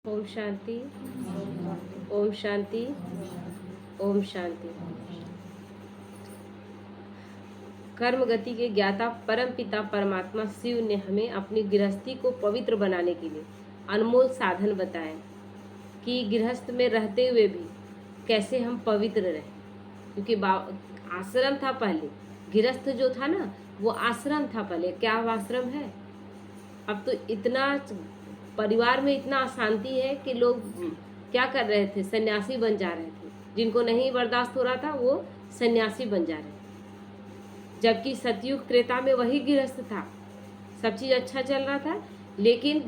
ओम शांति। ओम शांति। ओम शांति। कर्म गति के ज्ञाता परम पिता परमात्मा शिव ने हमें अपनी गृहस्थी को पवित्र बनाने के लिए अनमोल साधन बताए कि गृहस्थ में रहते हुए भी कैसे हम पवित्र रहें। क्योंकि आश्रम था पहले, गृहस्थ जो था ना वो आश्रम था पहले। क्या वो आश्रम है? अब तो इतना परिवार में इतना अशांति है कि लोग क्या कर रहे थे, सन्यासी बन जा रहे थे। जिनको नहीं बर्दाश्त हो रहा था वो सन्यासी बन जा रहे थे। जबकि सतयुग त्रेता में वही गृहस्थ था, सब चीज़ अच्छा चल रहा था। लेकिन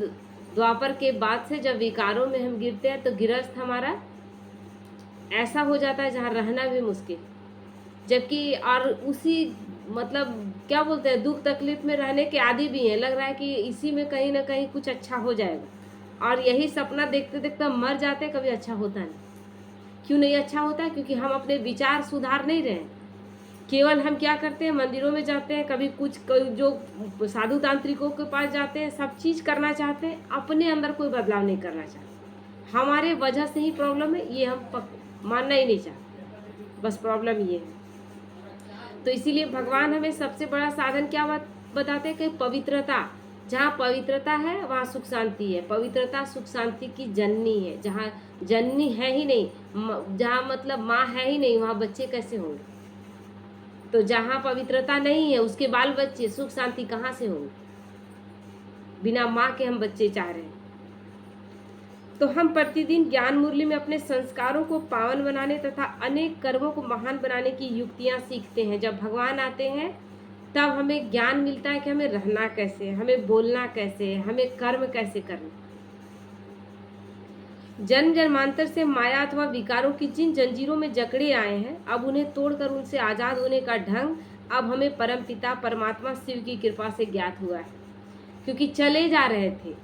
द्वापर के बाद से जब विकारों में हम गिरते हैं तो गृहस्थ हमारा ऐसा हो जाता है जहाँ रहना भी मुश्किल। जबकि और उसी मतलब क्या बोलते हैं, दुख तकलीफ में रहने के आदी भी हैं। लग रहा है कि इसी में कहीं ना कहीं कुछ अच्छा हो जाएगा, और यही सपना देखते देखते हम मर जाते हैं। कभी अच्छा होता नहीं। क्यों नहीं अच्छा होता है? क्योंकि हम अपने विचार सुधार नहीं रहे। केवल हम क्या करते हैं, मंदिरों में जाते हैं, कभी कुछ जो साधु तांत्रिकों के पास जाते हैं, सब चीज़ करना चाहते हैं, अपने अंदर कोई बदलाव नहीं करना चाहते। हमारे वजह से ही प्रॉब्लम है, ये हम मानना ही नहीं चाहते। बस प्रॉब्लम ये है। तो इसीलिए भगवान हमें सबसे बड़ा साधन क्या बताते हैं कि पवित्रता। जहाँ पवित्रता है वहाँ सुख शांति है। पवित्रता सुख शांति की जननी है। जहाँ जननी है ही नहीं, जहाँ मतलब माँ है ही नहीं, वहाँ बच्चे कैसे होंगे? तो जहाँ पवित्रता नहीं है उसके बाल बच्चे सुख शांति कहाँ से होंगे? बिना माँ के हम बच्चे चाह रहे हैं। तो हम प्रतिदिन ज्ञान मुरली में अपने संस्कारों को पावन बनाने तथा अनेक कर्मों को महान बनाने की युक्तियाँ सीखते हैं। जब भगवान आते हैं तब हमें ज्ञान मिलता है कि हमें रहना कैसे, हमें बोलना कैसे, हमें कर्म कैसे करना। जन्म जन्मांतर से माया अथवा विकारों की जिन जंजीरों में जकड़े आए हैं, अब उन्हें तोड़कर उनसे आज़ाद होने का ढंग अब हमें परम पिता परमात्मा शिव की कृपा से ज्ञात हुआ है। क्योंकि चले जा रहे थे,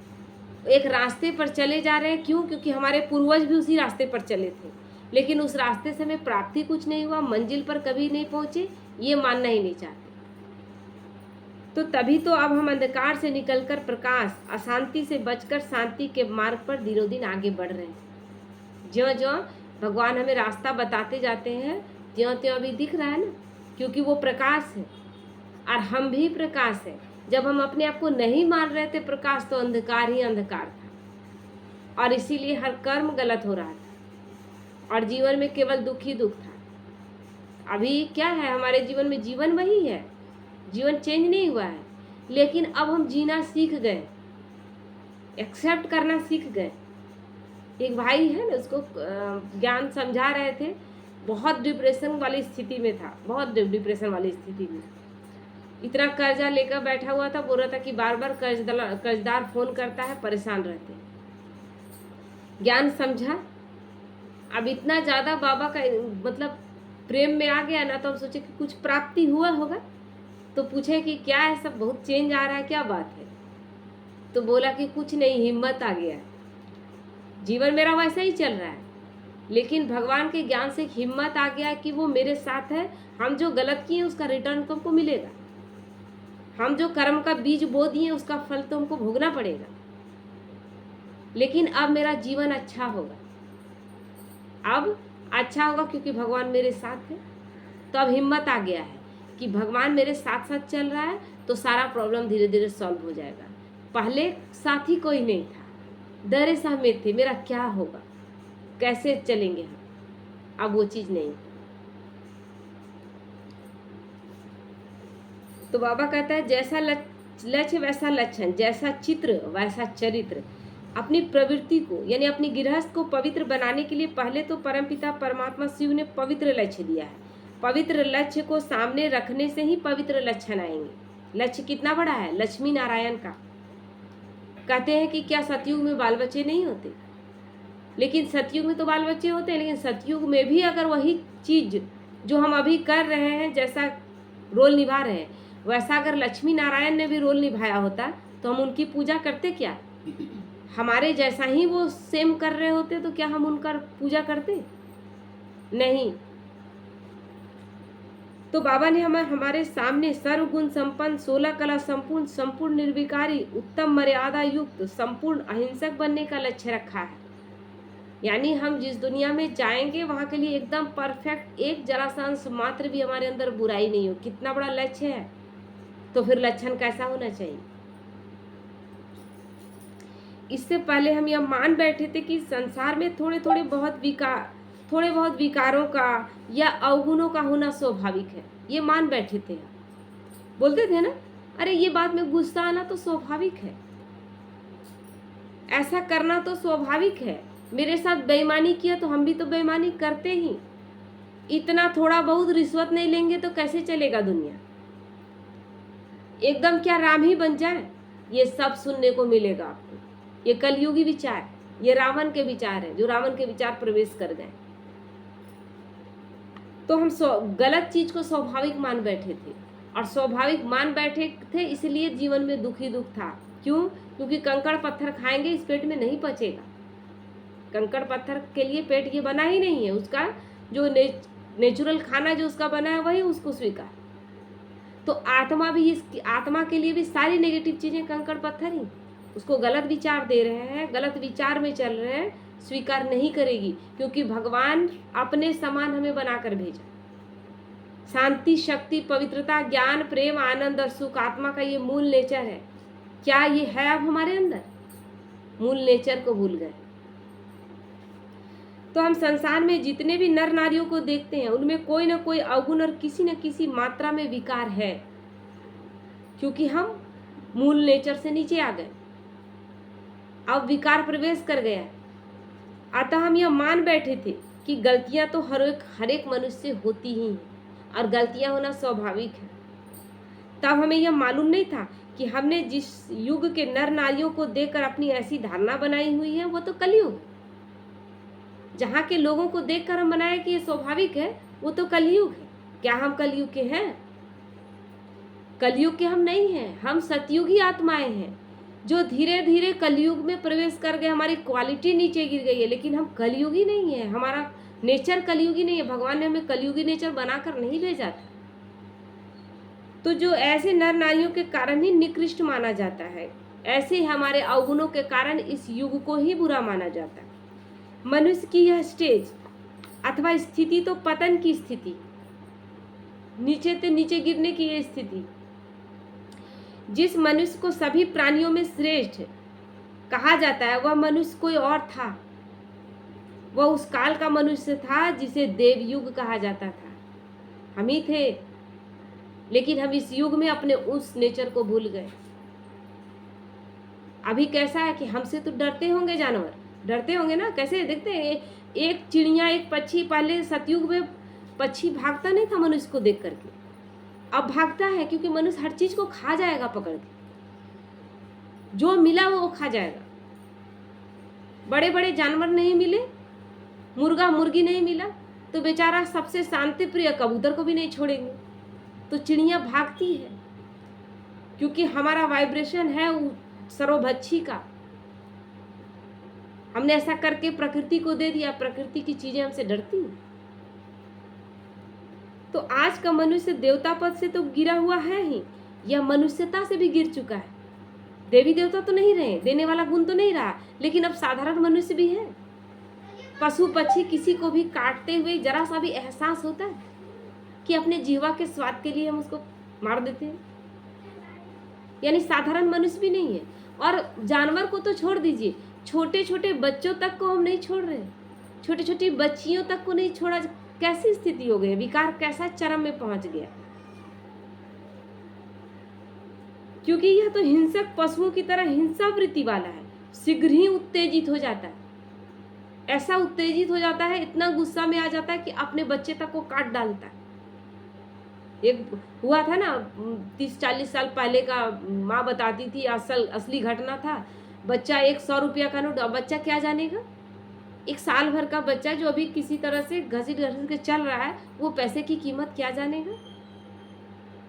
एक रास्ते पर चले जा रहे हैं। क्यों? क्योंकि हमारे पूर्वज भी उसी रास्ते पर चले थे, लेकिन उस रास्ते से हमें प्राप्ति कुछ नहीं हुआ, मंजिल पर कभी नहीं पहुंचे, ये मानना ही नहीं चाहते। तो तभी तो अब हम अंधकार से निकलकर प्रकाश, अशांति से बचकर शांति के मार्ग पर दिनों दिन आगे बढ़ रहे हैं। ज्यों ज्यों भगवान हमें रास्ता बताते जाते हैं, त्यों त्यों अभी दिख रहा है ना, क्योंकि वो प्रकाश है और हम भी प्रकाश है। जब हम अपने आप को नहीं मान रहे थे प्रकाश, तो अंधकार ही अंधकार था, और इसीलिए हर कर्म गलत हो रहा था और जीवन में केवल दुख ही दुख था। अभी क्या है हमारे जीवन में? जीवन वही है, जीवन चेंज नहीं हुआ है, लेकिन अब हम जीना सीख गए, एक्सेप्ट करना सीख गए। एक भाई है ना, उसको ज्ञान समझा रहे थे, बहुत डिप्रेशन वाली स्थिति में था, बहुत डिप्रेशन वाली स्थिति में, इतना कर्जा लेकर बैठा हुआ था। बोल रहा था कि बार बार कर्जदार फोन करता है, परेशान रहते हैं। ज्ञान समझा, अब इतना ज़्यादा बाबा का मतलब प्रेम में आ गया ना, तो हम सोचे कि कुछ प्राप्ति हुआ होगा। तो पूछे कि क्या है, सब बहुत चेंज आ रहा है, क्या बात है? तो बोला कि कुछ नहीं, हिम्मत आ गया, जीवन मेरा वैसा ही चल रहा है, लेकिन भगवान के ज्ञान से हिम्मत आ गया कि वो मेरे साथ है। हम जो गलत किए उसका रिटर्न तो हमको मिलेगा, हम जो कर्म का बीज बो दिए उसका फल तो हमको भोगना पड़ेगा, लेकिन अब मेरा जीवन अच्छा होगा। अब अच्छा होगा क्योंकि भगवान मेरे साथ है। तो अब हिम्मत आ गया है कि भगवान मेरे साथ साथ चल रहा है, तो सारा प्रॉब्लम धीरे धीरे सॉल्व हो जाएगा। पहले साथी कोई नहीं था, डरे सहमे थे, मेरा क्या होगा, कैसे चलेंगे हम। अब वो चीज़ नहीं। तो बाबा कहता है, जैसा लक्ष्य वैसा लक्षण, जैसा चित्र वैसा चरित्र। अपनी प्रवृत्ति को यानी अपनी गृहस्थ को पवित्र बनाने के लिए पहले तो परमपिता परमात्मा शिव ने पवित्र लक्ष्य दिया है। पवित्र लक्ष्य को सामने रखने से ही पवित्र लक्षण आएंगे। लक्ष्य कितना बड़ा है? लक्ष्मी नारायण का। कहते हैं कि क्या सतयुग में बाल बच्चे नहीं होते? लेकिन सतयुग में तो बाल बच्चे होते हैं, लेकिन सतयुग में भी अगर वही चीज़ जो हम अभी कर रहे हैं, जैसा रोल निभा रहे हैं, वैसा अगर लक्ष्मी नारायण ने भी रोल निभाया होता तो हम उनकी पूजा करते क्या? हमारे जैसा ही वो सेम कर रहे होते तो क्या हम उनका पूजा करते? नहीं। तो बाबा ने हमारे सामने सर्वगुण संपन्न, 16 कला संपूर्ण, संपूर्ण निर्विकारी, उत्तम मर्यादा युक्त, संपूर्ण अहिंसक बनने का लक्ष्य रखा है। यानी हम जिस दुनिया में जाएंगे वहाँ के लिए एकदम परफेक्ट, एक जरा सा अंश मात्र भी हमारे अंदर बुराई नहीं हो। कितना बड़ा लक्ष्य है, तो फिर लक्षण कैसा होना चाहिए। इससे पहले हम यह मान बैठे थे कि संसार में थोड़े बहुत विकारों का या अवगुणों का होना स्वाभाविक है। ये मान बैठे थे, बोलते थे ना, अरे ये बात में गुस्सा आना तो स्वाभाविक है, ऐसा करना तो स्वाभाविक है, मेरे साथ बेईमानी किया तो हम भी तो बेईमानी करते ही, इतना थोड़ा बहुत रिश्वत नहीं लेंगे तो कैसे चलेगा दुनिया, एकदम क्या राम ही बन जाए। ये सब सुनने को मिलेगा आपको। ये कलयुगी विचार, ये रावण के विचार है, जो रावण के विचार प्रवेश कर गए। तो हम गलत चीज को स्वाभाविक मान बैठे थे, और स्वाभाविक मान बैठे थे इसलिए जीवन में दुख ही दुख था। क्यों? क्योंकि कंकड़ पत्थर खाएंगे इस पेट में नहीं पचेगा। कंकड़ पत्थर के लिए पेट ये बना ही नहीं है, उसका जो नेचुरल खाना जो उसका बना है वही उसको स्वीकार। तो आत्मा भी, इसकी आत्मा के लिए भी सारी नेगेटिव चीजें कंकड़ पत्थर ही, उसको गलत विचार दे रहे हैं, गलत विचार में चल रहे हैं, स्वीकार नहीं करेगी। क्योंकि भगवान अपने समान हमें बनाकर भेजा। शांति, शक्ति, पवित्रता, ज्ञान, प्रेम, आनंद और सुख आत्मा का ये मूल नेचर है। क्या ये है अब हमारे अंदर? मूल नेचर को भूल गए। तो हम संसार में जितने भी नर नारियों को देखते हैं उनमें कोई ना कोई अवगुण और किसी न किसी मात्रा में विकार है, क्योंकि हम मूल नेचर से नीचे आ गए, अब विकार प्रवेश कर गया। अतः हम यह मान बैठे थे कि गलतियां तो हर एक मनुष्य से होती ही हैं और गलतियां होना स्वाभाविक है। तब हमें यह मालूम नहीं था कि हमने जिस युग के नर नारियों को देखकर अपनी ऐसी धारणा बनाई हुई है वो तो कलयुग है। जहाँ के लोगों को देखकर हम बनाए कि ये स्वाभाविक है, वो तो कलयुग है। क्या हम कलयुग के हैं? कलयुग के हम नहीं हैं, हम सतयुगी आत्माएं हैं जो धीरे धीरे कलयुग में प्रवेश कर गए। हमारी क्वालिटी नीचे गिर गई है, लेकिन हम कलयुगी नहीं है, हमारा नेचर कलयुगी नहीं है। भगवान ने हमें कलयुगी नेचर बनाकर नहीं भेजा था। तो जो ऐसे नर नारियों के कारण ही निकृष्ट माना जाता है, ऐसे ही हमारे अवगुणों के कारण इस युग को ही बुरा माना जाता है। मनुष्य की यह स्टेज अथवा स्थिति तो पतन की स्थिति, नीचे से नीचे गिरने की यह स्थिति, जिस मनुष्य को सभी प्राणियों में श्रेष्ठ कहा जाता है वह मनुष्य कोई और था। वह उस काल का मनुष्य था जिसे देवयुग कहा जाता था। हम ही थे, लेकिन हम इस युग में अपने उस नेचर को भूल गए। अभी कैसा है कि हमसे तो डरते होंगे जानवर, डरते होंगे ना। कैसे देखते हैं, एक चिड़िया, एक पक्षी, पहले सतयुग में पक्षी भागता नहीं था मनुष्य को देख करके, अब भागता है, क्योंकि मनुष्य हर चीज को खा जाएगा पकड़ के, जो मिला वो खा जाएगा। बड़े बड़े जानवर नहीं मिले, मुर्गा मुर्गी नहीं मिला, तो बेचारा सबसे शांति प्रिय कबूतर को भी नहीं छोड़ेंगे। तो चिड़िया भागती है, क्योंकि हमारा वाइब्रेशन है सर्वभक्षी का। हमने ऐसा करके प्रकृति को दे दिया, प्रकृति की चीजें हमसे डरती हैं। तो आज का मनुष्य देवता पद से तो गिरा हुआ है ही, यह मनुष्यता से भी गिर चुका है। देवी देवता तो नहीं रहे, देने वाला गुण तो नहीं रहा, लेकिन अब साधारण मनुष्य भी है। पशु पक्षी किसी को भी काटते हुए जरा सा भी एहसास होता है कि अपने जीवा के स्वाद के लिए हम उसको मार देते हैं। यानी साधारण मनुष्य भी नहीं है। और जानवर को तो छोड़ दीजिए, छोटे छोटे बच्चों तक को हम नहीं छोड़ रहे, छोटी छोटी बच्चियों तक को नहीं छोड़ा। कैसी स्थिति हो गई, विकार कैसा चरम में पहुंच गया। क्योंकि यह तो हिंसक पशुओं की तरह हिंसा वृत्ति वाला है, शीघ्र ही उत्तेजित हो जाता है। ऐसा उत्तेजित हो जाता है, इतना गुस्सा में आ जाता है कि अपने बच्चे तक को काट डालता है। एक हुआ था ना 30-40 साल पहले का, माँ बताती थी, असली घटना था। बच्चा 100 रुपया का नोट, बच्चा क्या जानेगा, एक साल भर का बच्चा जो अभी किसी तरह से घसीट के चल रहा है, वो पैसे की कीमत क्या जानेगा।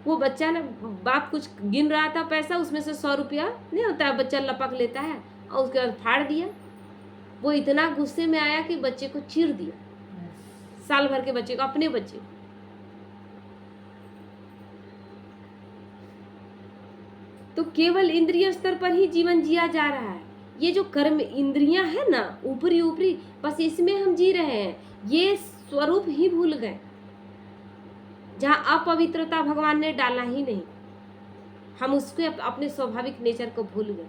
वो बच्चा ना, बाप कुछ गिन रहा था पैसा, उसमें से 100 रुपया नहीं होता है, बच्चा लपक लेता है और उसके बाद फाड़ दिया। वो इतना गुस्से में आया कि बच्चे को चीर दिया, साल भर के बच्चे को, अपने बच्चे को। तो केवल इंद्रिय स्तर पर ही जीवन जिया जा रहा है। ये जो कर्म इंद्रियां है ना, ऊपरी ऊपरी, बस इसमें हम जी रहे हैं, ये स्वरूप ही भूल गए, जहाँ अपवित्रता भगवान ने डाला ही नहीं, हम उसके अपने स्वाभाविक नेचर को भूल गए।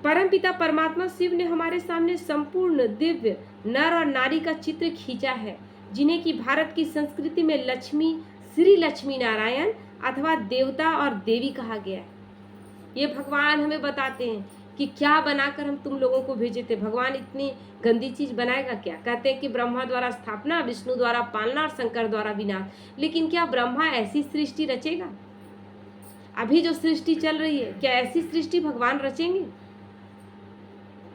परमपिता परमात्मा शिव ने हमारे सामने संपूर्ण दिव्य नर और नारी का चित्र खींचा है, जिन्हें कि भारत की संस्कृति में लक्ष्मी, श्री लक्ष्मी नारायण अथवा देवता और देवी कहा गया है। ये भगवान हमें बताते हैं कि क्या बनाकर हम तुम लोगों को भेजे थे। भगवान इतनी गंदी चीज बनाएगा क्या? कहते हैं कि ब्रह्मा द्वारा स्थापना, विष्णु द्वारा पालना और शंकर द्वारा विनाश। लेकिन क्या ब्रह्मा ऐसी सृष्टि रचेगा? अभी जो सृष्टि चल रही है, क्या ऐसी सृष्टि भगवान रचेंगे?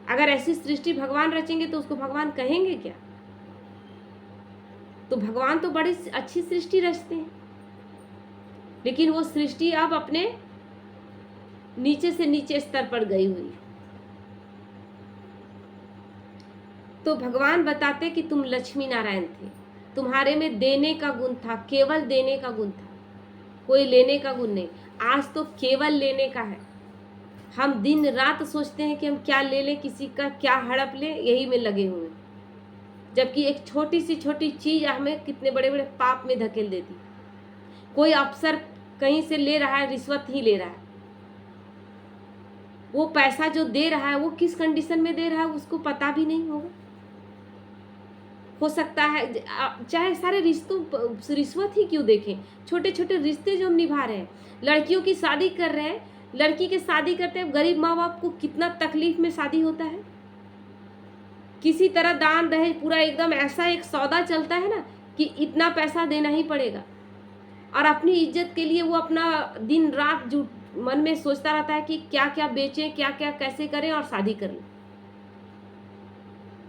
अगर ऐसी सृष्टि भगवान रचेंगे तो उसको भगवान कहेंगे क्या? तो भगवान तो बड़ी अच्छी सृष्टि रचते हैं, लेकिन वो सृष्टि अब अपने नीचे से नीचे स्तर पर गई हुई है। तो भगवान बताते कि तुम लक्ष्मी नारायण थे, तुम्हारे में देने का गुण था, केवल देने का गुण था, कोई लेने का गुण नहीं। आज तो केवल लेने का है। हम दिन रात सोचते हैं कि हम क्या ले लें, किसी का क्या हड़प लें, यही में लगे हुए हैं, जबकि एक छोटी सी छोटी चीज हमें कितने बड़े बड़े पाप में धकेल देती। कोई अफसर कहीं से ले रहा है, रिश्वत ही ले रहा है, वो पैसा जो दे रहा है वो किस कंडीशन में दे रहा है उसको पता भी नहीं होगा। हो सकता है चाहे सारे रिश्तों रिश्वत ही क्यों देखें, छोटे छोटे रिश्ते जो हम निभा रहे हैं, लड़कियों की शादी कर रहे हैं, लड़की के शादी करते हैं, गरीब माँ बाप को कितना तकलीफ में शादी होता है, किसी तरह दान दहेज पूरा एकदम ऐसा एक सौदा चलता है ना कि इतना पैसा देना ही पड़ेगा, और अपनी इज्जत के लिए वो अपना दिन रात जो मन में सोचता रहता है कि क्या क्या बेचें, क्या क्या कैसे करें और शादी कर लें।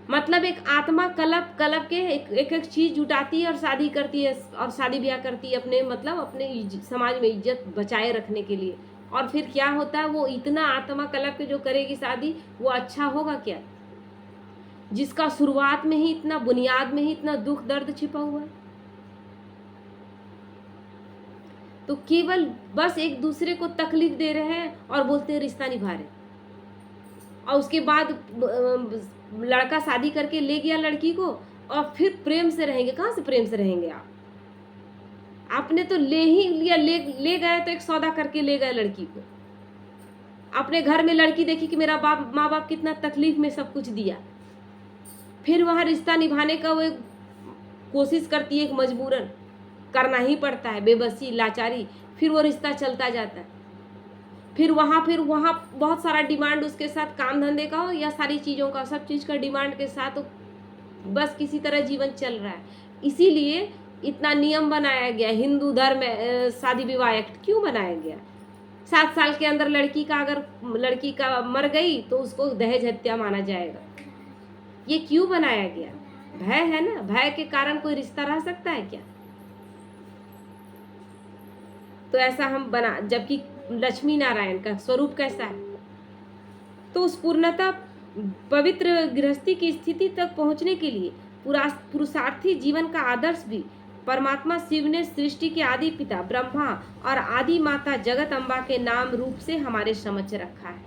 मतलब एक आत्मा कलप कलप के एक एक चीज जुटाती है और शादी करती है, और शादी ब्याह करती है अपने मतलब अपने समाज में इज्जत बचाए रखने के लिए। और फिर क्या होता है, वो इतना आत्मा कलप के जो करेगी शादी, वो अच्छा होगा क्या, जिसका शुरुआत में ही इतना, बुनियाद में ही इतना दुख दर्द छिपा हुआ है। तो केवल बस एक दूसरे को तकलीफ दे रहे हैं और बोलते हैं रिश्ता निभा रहे, और उसके बाद लड़का शादी करके ले गया लड़की को, और फिर प्रेम से रहेंगे। कहाँ से प्रेम से रहेंगे आप? आपने तो ले ही लिया, ले गए तो एक सौदा करके ले गए लड़की को। अपने घर में लड़की देखी कि मेरा माँ बाप कितना तकलीफ में सब कुछ दिया, फिर वहाँ रिश्ता निभाने का वो कोशिश करती है, एक मजबूरन करना ही पड़ता है, बेबसी लाचारी, फिर वो रिश्ता चलता जाता है। फिर वहाँ बहुत सारा डिमांड उसके साथ, काम धंधे का हो या सारी चीज़ों का, सब चीज़ का डिमांड के साथ बस किसी तरह जीवन चल रहा है। इसीलिए इतना नियम बनाया गया, हिंदू धर्म शादी विवाह एक्ट क्यों बनाया गया? 7 साल के अंदर अगर लड़की का मर गई तो उसको दहेज हत्या माना जाएगा। ये क्यों बनाया गया? भय है ना, भय के कारण कोई रिश्ता रह सकता है क्या? तो ऐसा हम बना, जबकि लक्ष्मी नारायण का स्वरूप कैसा है? तो उस पूर्णता पवित्र गृहस्थी की स्थिति तक पहुंचने के लिए पुरुषार्थी जीवन का आदर्श भी परमात्मा शिव ने सृष्टि के आदि पिता ब्रह्मा और आदि माता जगत अम्बा के नाम रूप से हमारे समक्ष रखा है।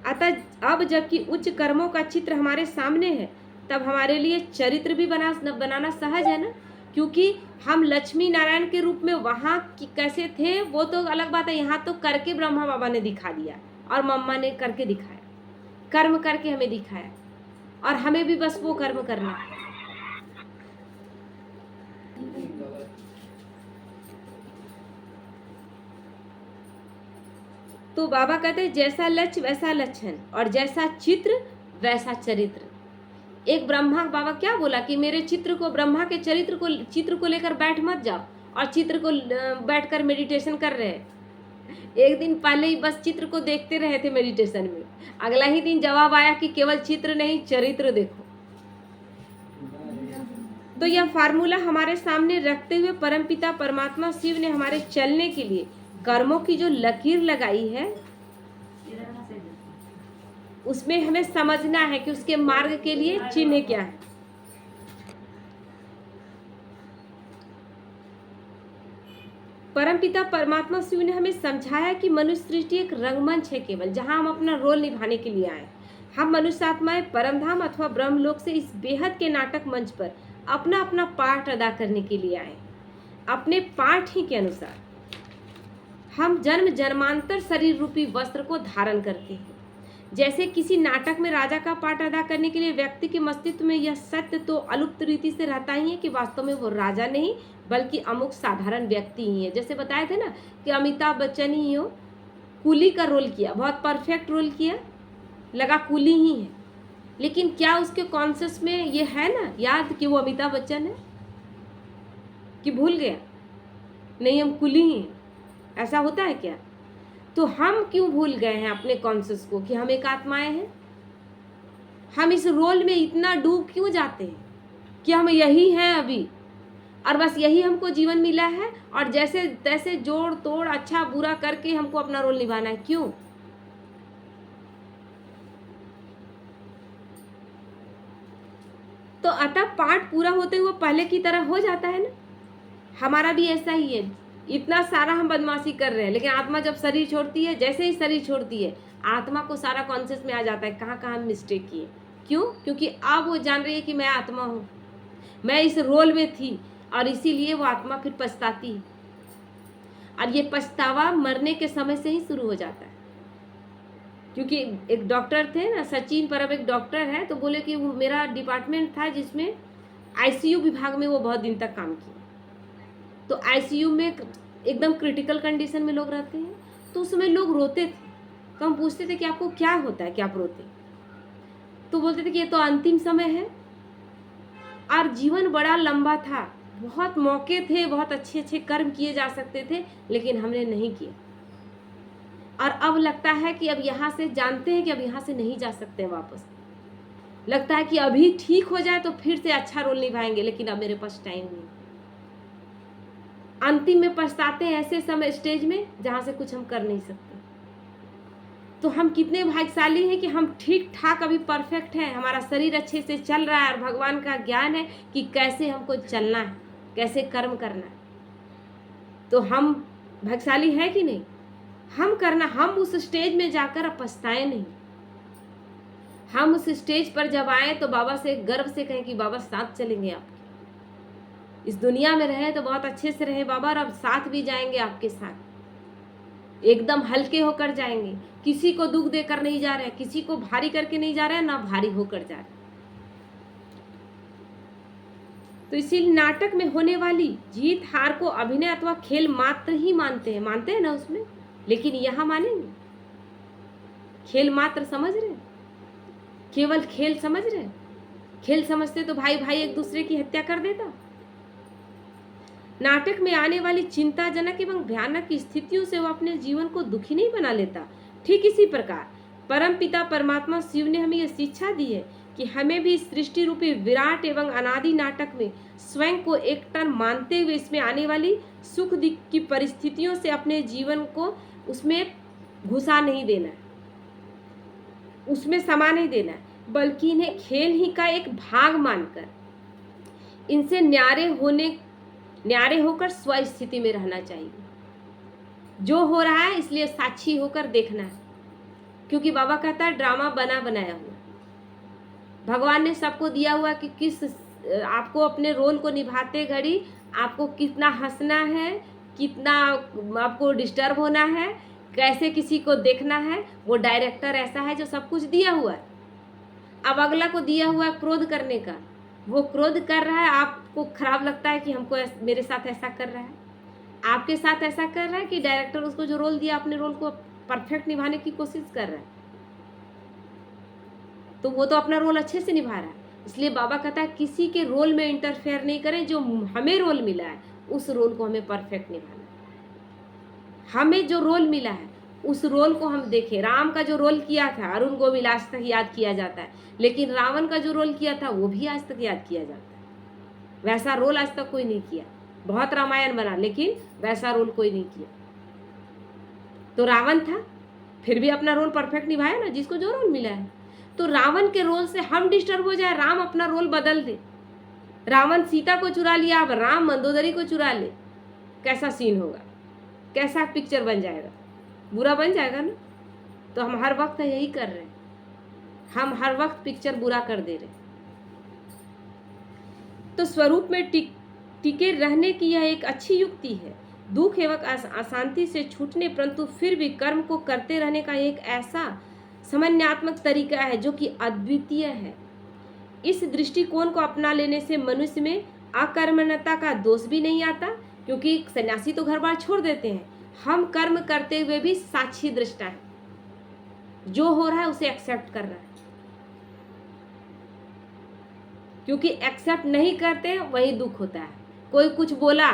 अतः अब जबकि उच्च कर्मों का चित्र हमारे सामने है, तब हमारे लिए चरित्र भी बनाना सहज है ना, क्योंकि हम लक्ष्मी नारायण के रूप में वहाँ कैसे थे वो तो अलग बात है, यहाँ तो करके ब्रह्मा बाबा ने दिखा दिया और मम्मा ने करके दिखाया, कर्म करके हमें दिखाया, और हमें भी बस वो कर्म करना है। तो बाबा कहते हैं जैसा लक्ष्य वैसा लक्षण, और जैसा चित्र वैसा चरित्र। एक ब्रह्मा बाबा क्या बोला कि मेरे चित्र को, ब्रह्मा के चित्र को लेकर बैठ मत जाओ, और चित्र को बैठकर मेडिटेशन कर रहे हैं। एक दिन पहले ही बस चित्र को देखते रहे थे मेडिटेशन में, अगला ही दिन जवाब आया कि केवल चित्र नहीं चरित्र देखो। तो यह फार्मूला हमारे सामने रखते हुए परमपिता परमात्मा शिव ने हमारे चलने के लिए कर्मों की जो लकीर लगाई है, उसमें हमें समझना है कि उसके मार्ग के लिए चिन्ह क्या है। परमपिता परमपिता परमात्मा शिव ने हमें समझाया कि मनुष्य सृष्टि एक रंगमंच है केवल, जहां हम अपना रोल निभाने के लिए आए। हम मनुष्य आत्माएं परमधाम अथवा ब्रह्मलोक से इस बेहद के नाटक मंच पर अपना अपना पाठ अदा करने के लिए आए। अपने पाठ ही के अनुसार हम जन्म जन्मांतर शरीर रूपी वस्त्र को धारण करते हैं। जैसे किसी नाटक में राजा का पाठ अदा करने के लिए व्यक्ति के मस्तिष्क में यह सत्य तो अलुप्त रीति से रहता ही है कि वास्तव में वो राजा नहीं बल्कि अमुक साधारण व्यक्ति ही है। जैसे बताए थे ना कि अमिताभ बच्चन ही हो, कूली का रोल किया, बहुत परफेक्ट रोल किया, लगा कूली ही है, लेकिन क्या उसके कॉन्शियस में ये है ना याद कि वो अमिताभ बच्चन है, कि भूल गया नहीं हम कूली ही हैं? ऐसा होता है क्या? तो हम क्यों भूल गए हैं अपने कॉन्शियस को कि हम एक आत्माएं हैं? हम इस रोल में इतना डूब क्यों जाते हैं कि हम यही हैं अभी, और बस यही हमको जीवन मिला है और जैसे तैसे जोड़ तोड़ अच्छा बुरा करके हमको अपना रोल निभाना है? क्यों? तो अतः पाठ पूरा होते हुए पहले की तरह हो जाता है ना। हमारा भी ऐसा ही है, इतना सारा हम बदमाशी कर रहे हैं, लेकिन आत्मा जब शरीर छोड़ती है, जैसे ही शरीर छोड़ती है, आत्मा को सारा कॉन्शियस में आ जाता है कहाँ कहाँ हम मिस्टेक किए। क्यों? क्योंकि अब वो जान रही है कि मैं आत्मा हूँ, मैं इस रोल में थी, और इसीलिए वो आत्मा फिर पछताती है। और ये पछतावा मरने के समय से ही शुरू हो जाता है। क्योंकि एक डॉक्टर थे ना, सचिन परब एक डॉक्टर है, तो बोले कि मेरा डिपार्टमेंट था जिसमें आईसीयू विभाग में वो बहुत दिन तक काम किया। तो आईसीयू में एकदम क्रिटिकल कंडीशन में लोग रहते हैं, तो उस समय लोग रोते थे। तो हम पूछते थे कि आपको क्या होता है, क्या आप रोते? तो बोलते थे कि ये तो अंतिम समय है और जीवन बड़ा लंबा था, बहुत मौके थे, बहुत अच्छे अच्छे कर्म किए जा सकते थे, लेकिन हमने नहीं किया। और अब लगता है कि अब यहाँ से, जानते हैं कि अब यहाँ से नहीं जा सकते वापस, लगता है कि अभी ठीक हो जाए तो फिर से अच्छा रोल निभाएंगे, लेकिन अब मेरे पास टाइम नहीं। अंतिम में पछताते हैं ऐसे समय स्टेज में जहाँ से कुछ हम कर नहीं सकते। तो हम कितने भाग्यशाली हैं कि हम ठीक ठाक अभी परफेक्ट हैं, हमारा शरीर अच्छे से चल रहा है और भगवान का ज्ञान है कि कैसे हमको चलना है, कैसे कर्म करना है। तो हम भाग्यशाली हैं कि नहीं? हम उस स्टेज में जाकर अब पछताएं नहीं। हम उस स्टेज पर जब आए तो बाबा से गर्व से कहें कि बाबा साथ चलेंगे आपके, इस दुनिया में रहे तो बहुत अच्छे से रहे बाबा, और अब साथ भी जाएंगे आपके साथ, एकदम हल्के होकर जाएंगे, किसी को दुख देकर नहीं जा रहे, किसी को भारी करके नहीं जा रहे, ना भारी होकर जा रहे। तो इसी नाटक में होने वाली जीत हार को अभिनय अथवा खेल मात्र ही मानते हैं ना उसमें, लेकिन यहाँ मानेंगे? खेल मात्र समझ रहे, केवल खेल समझ रहे। खेल समझते तो भाई भाई एक दूसरे की हत्या कर देता। नाटक में आने वाली चिंताजनक एवं भयानक स्थितियों से वो अपने जीवन को दुखी नहीं बना लेता। ठीक इसी प्रकार परमपिता परमात्मा शिव ने हमें यह शिक्षा दी है कि हमें भी सृष्टि रूपी विराट एवं अनादि नाटक में स्वयं को एक टन मानते हुए इसमें आने वाली सुख दुख की परिस्थितियों से अपने जीवन को उसमें घुसा नहीं देना है, उसमें समा नहीं देना है, बल्कि इन्हें खेल ही का एक भाग मानकर इनसे न्यारे होकर स्वस्थिति में रहना चाहिए। जो हो रहा है इसलिए साक्षी होकर देखना है, क्योंकि बाबा कहता है ड्रामा बना बनाया हुआ। भगवान ने सबको दिया हुआ कि किस आपको अपने रोल को निभाते घड़ी आपको कितना हंसना है, कितना आपको डिस्टर्ब होना है, कैसे किसी को देखना है। वो डायरेक्टर ऐसा है जो सब कुछ दिया हुआ है। अब अगला को दिया हुआ क्रोध करने का, वो क्रोध कर रहा है, आपको खराब लगता है कि हमको मेरे साथ ऐसा कर रहा है, आपके साथ ऐसा कर रहा है कि डायरेक्टर उसको जो रोल दिया अपने रोल को परफेक्ट निभाने की कोशिश कर रहा है, तो वो तो अपना रोल अच्छे से निभा रहा है। इसलिए बाबा कहता है किसी के रोल में इंटरफेयर नहीं करें, जो हमें रोल मिला है उस रोल को हमें परफेक्ट निभाना है। हमें जो रोल मिला है उस रोल को हम देखें। राम का जो रोल किया था अरुण गोविल आज तक याद किया जाता है, लेकिन रावण का जो रोल किया था वो भी आज तक याद किया जाता है। वैसा रोल आज तक कोई नहीं किया। बहुत रामायण बना लेकिन वैसा रोल कोई नहीं किया। तो रावण था फिर भी अपना रोल परफेक्ट निभाया ना, जिसको जो रोल मिला है। तो रावण के रोल से हम डिस्टर्ब हो जाए, राम अपना रोल बदल दे, रावण सीता को चुरा लिया, अब राम मंदोदरी को चुरा ले, कैसा सीन होगा? कैसा पिक्चर बन जाएगा? बुरा बन जाएगा ना। तो हम हर वक्त यही कर रहे हैं, हम हर वक्त पिक्चर बुरा कर दे रहे हैं। तो स्वरूप में टिके रहने की यह एक अच्छी युक्ति है। दुख एवं अशांति से छूटने परंतु फिर भी कर्म को करते रहने का एक ऐसा समन्वयात्मक तरीका है जो कि अद्वितीय है। इस दृष्टिकोण को अपना लेने से मनुष्य में अकर्मण्यता का दोष भी नहीं आता, क्योंकि सन्यासी तो घर बार छोड़ देते हैं। हम कर्म करते हुए भी साक्षी दृष्टा है, जो हो रहा है उसे एक्सेप्ट कर रहा है, क्योंकि एक्सेप्ट नहीं करते वही दुख होता है। कोई कुछ बोला,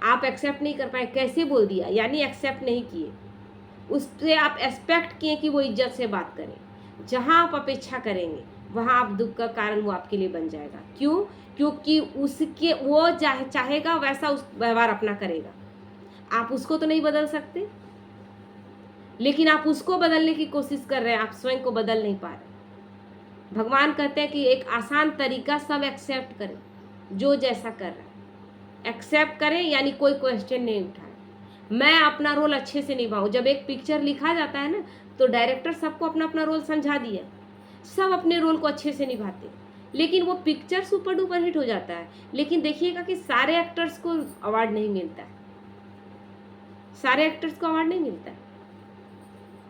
आप एक्सेप्ट नहीं कर पाए, कैसे बोल दिया, यानी एक्सेप्ट नहीं किए, उससे आप एक्सपेक्ट किए कि वो इज्जत से बात करें। जहां आप अपेक्षा करेंगे वहां आप दुख का कारण वो आपके लिए बन जाएगा। क्यों? क्योंकि उसके वो चाहेगा वैसा उस व्यवहार अपना करेगा। आप उसको तो नहीं बदल सकते, लेकिन आप उसको बदलने की कोशिश कर रहे हैं, आप स्वयं को बदल नहीं पा रहे। भगवान कहते हैं कि एक आसान तरीका, सब एक्सेप्ट करें, जो जैसा कर रहा है एक्सेप्ट करें, यानी कोई क्वेश्चन नहीं उठाए। मैं अपना रोल अच्छे से निभाऊं। जब एक पिक्चर लिखा जाता है ना, तो डायरेक्टर सबको अपना अपना रोल समझा दिया, सब अपने रोल को अच्छे से निभाते, लेकिन वो पिक्चर सुपर डुपर हिट हो जाता है। लेकिन देखिएगा कि सारे एक्टर्स को अवार्ड नहीं मिलता है, सारे एक्टर्स को अवार्ड नहीं मिलता है।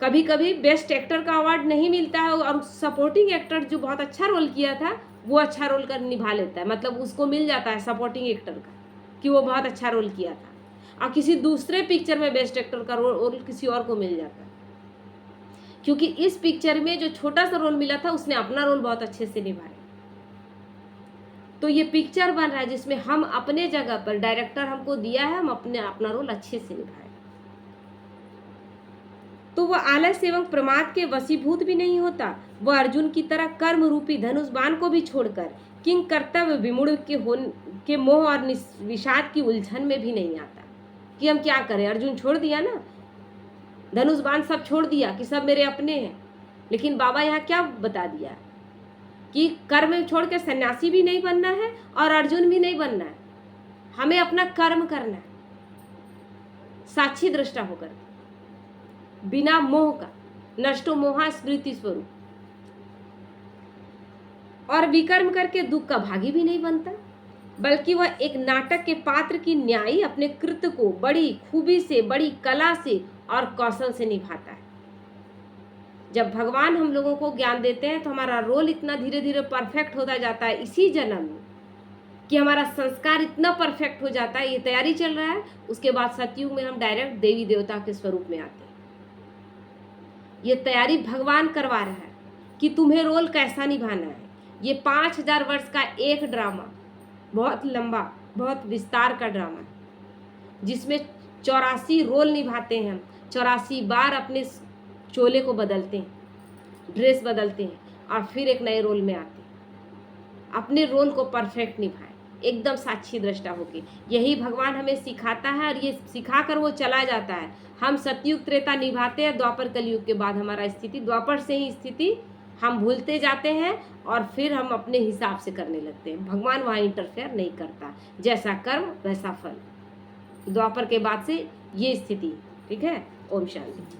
कभी कभी बेस्ट एक्टर का अवार्ड नहीं मिलता है, और सपोर्टिंग एक्टर जो बहुत अच्छा रोल किया था वो अच्छा रोल कर निभा लेता है, मतलब उसको मिल जाता है सपोर्टिंग एक्टर का कि वो बहुत अच्छा रोल किया था, और किसी दूसरे पिक्चर में बेस्ट एक्टर का रोल किसी और को मिल जाता है, क्योंकि इस पिक्चर में जो छोटा सा रोल मिला था उसने अपना रोल बहुत अच्छे से निभाया। तो ये पिक्चर बन रहा है जिसमें हम अपने जगह पर, डायरेक्टर हमको दिया है, हम अपना रोल अच्छे से निभाए। तो वह आलस एवं प्रमाद के वशीभूत भी नहीं होता। वह अर्जुन की तरह कर्म रूपी धनुष बाण को भी छोड़कर किंग कर्तव्य विमूढ़ के मोह और विषाद की उलझन में भी नहीं आता कि हम क्या करें। अर्जुन छोड़ दिया ना, धनुष बाण सब छोड़ दिया कि सब मेरे अपने हैं। लेकिन बाबा यहाँ क्या बता दिया कि कर्म छोड़ के सन्यासी भी नहीं बनना है और अर्जुन भी नहीं बनना है, हमें अपना कर्म करना है साक्षी दृष्टा होकर, बिना मोह का, नष्टो मोहा स्मृति स्वरूप। और विकर्म करके दुख का भागी भी नहीं बनता, बल्कि वह एक नाटक के पात्र की न्यायी अपने कृत्य को बड़ी खूबी से, बड़ी कला से और कौशल से निभाता है। जब भगवान हम लोगों को ज्ञान देते हैं तो हमारा रोल इतना धीरे धीरे परफेक्ट होता जाता है इसी जन्म में, कि हमारा संस्कार इतना परफेक्ट हो जाता है। ये तैयारी चल रहा है, उसके बाद सतयुग में हम डायरेक्ट देवी देवता के स्वरूप में आते हैं। ये तैयारी भगवान करवा रहा है कि तुम्हें रोल कैसा निभाना है। ये 5000 वर्ष का एक ड्रामा, बहुत लंबा, बहुत विस्तार का ड्रामा है, जिसमें 84 रोल निभाते हैं हम, 84 बार अपने चोले को बदलते हैं, ड्रेस बदलते हैं, और फिर एक नए रोल में आते हैं। अपने रोल को परफेक्ट निभाएं, एकदम साक्षी दृष्टा होके। यही भगवान हमें सिखाता है, और ये सिखाकर वो चला जाता है। हम सतयुग त्रेता निभाते हैं, द्वापर कलयुग के बाद हमारा स्थिति, द्वापर से ही स्थिति हम भूलते जाते हैं, और फिर हम अपने हिसाब से करने लगते हैं। भगवान वहाँ इंटरफेयर नहीं करता, जैसा कर्म वैसा फल। द्वापर के बाद से ये स्थिति, ठीक है। ओम शांति।